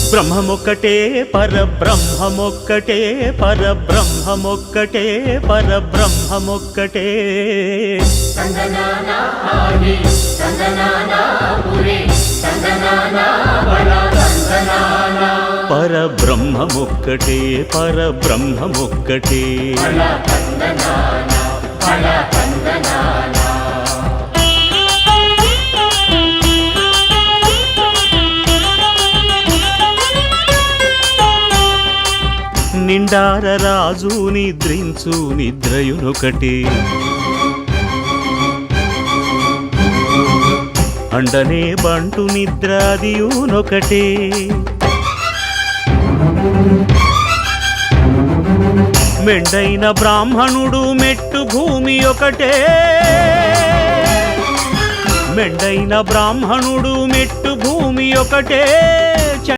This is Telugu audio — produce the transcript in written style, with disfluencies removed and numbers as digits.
బ్రహ్మమొక్కటే పరబ్రహ్మమొక్కటే పరబ్రహ్మమొక్కటే పరబ్రహ్మమొక్కటే పరబ్రహ్మమొక్కటే పరబ్రహ్మమొక్కటే నిండార రాజు నిద్రించు నిద్రయునొకటే అండనే బంటు నిద్రాదియునొకటే మెండైన బ్రాహ్మణుడు మెట్టు భూమి ఒకటే మెండైన బ్రాహ్మణుడు మెట్టు భూమి ఒకటే